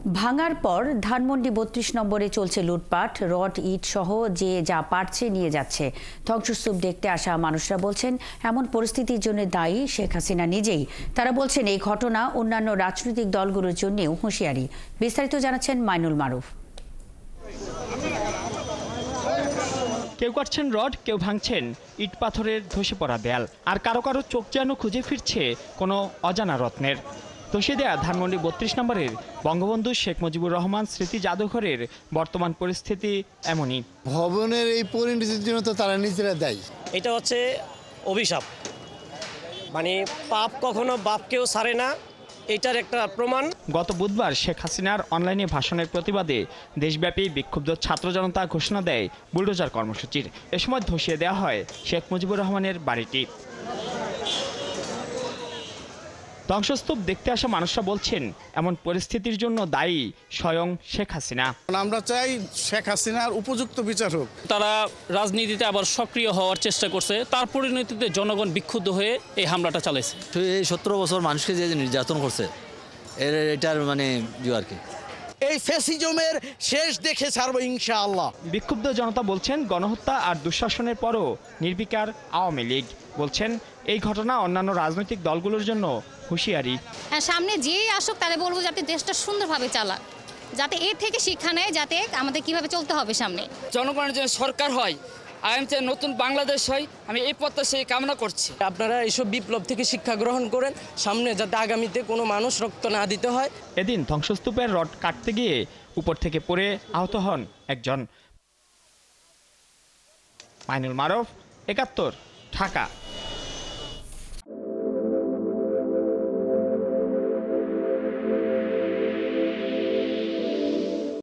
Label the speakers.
Speaker 1: ভাঙার পর ধানমন্ডি ৩২ নম্বরে চলছে লুটপাট, রড ইট সহ যে যা পারছে নিয়ে যাচ্ছে। ধ্বংসস্তূপ দেখতে আসা মানুষরা বলছেন এমন পরিস্থিতির জন্য দায়ী শেখ হাসিনা নিজেই। তারা বলছেন এই ঘটনা অন্যান্য রাজনৈতিক দলগুলোর জন্যও হুঁশিয়ারি। বিস্তারিত জানাচ্ছেন মাইনুল মারুফ।
Speaker 2: কেউ কাটছেন রড, কেউ ভাঙছেন ইট পাথরের ধসে পড়া দেয়াল, আর কারো কারো চোখ যেন খুঁজে ফিরছে কোনো অজানা রত্নের। ধসে দেয়া ধানমন্ডি ৩২ নম্বরের বঙ্গবন্ধু শেখ মুজিবুর রহমান স্মৃতি জাদুঘরের বর্তমান পরিস্থিতি এমনই।
Speaker 3: ভবনের এই পরিণতির জন্য তো তারা নিজেরা দায়ী।
Speaker 4: এটা হচ্ছে অভিশাপ, মানে পাপ কখনো বাপকেও ছাড়ে না, এটার একটা প্রমাণ।
Speaker 2: গত বুধবার শেখ হাসিনার অনলাইনে ভাষণের প্রতিবাদে দেশব্যাপী বিক্ষুব্ধ ছাত্র জনতা ঘোষণা দেয় বুলডোজার কর্মসূচির। এ সময় ধসিয়ে দেওয়া হয় শেখ মুজিবুর রহমানের বাড়িটি। ধ্বংসস্তূপ দেখতে আসা মানুষরা বলছেন এমন পরিস্থিতির জন্য দায়ী স্বয়ং শেখ হাসিনা।
Speaker 5: আমরা চাই শেখ হাসিনার উপযুক্ত বিচার হোক।
Speaker 6: তারা রাজনীতিতে আবার সক্রিয় হওয়ার চেষ্টা করছে, তার পরিণতিতে জনগণ বিক্ষুব্ধ হয়ে এই হামলাটা চালাইছে।
Speaker 7: এই 17 বছর মানুষকে যে নির্যাতন করছে এটার মানে আর কি
Speaker 8: এই ফ্যাসিজমের শেষ দেখে ছাড়বো ইনশাআল্লাহ।
Speaker 2: বিক্ষুব্ধ জনতা বলছেন গণহত্যা আর দুঃশাসনের পরও নির্বিকার আওয়ামী লীগ। বলছেন এই ঘটনা অন্যান্য রাজনৈতিক দলগুলোর জন্য হুঁশিয়ারি।
Speaker 9: সামনে যেই আসুক তাদের বলবো যাতে দেশটা সুন্দরভাবে চালাক, যাতে এর থেকে শিক্ষা নেয়, যাতে আমাদের কিভাবে চলতে হবে সামনে।
Speaker 10: জনগণের জন্য সরকার হয়, আগামী নতুন বাংলাদেশ হয়, আমি এই প্রত্যাশাই কামনা করছি।
Speaker 4: আপনারা এইসব বিপ্লব থেকে শিক্ষা গ্রহণ করেন, সামনে যাতে আগামীতে কোনো মানুষ রক্ত না দিতে হয়।
Speaker 2: এদিন ধ্বংসস্তূপের রড কাটতে গিয়ে উপর থেকে পড়ে আহত হন একজন। মাইনুল মারুফ, ৭১, ঢাকা।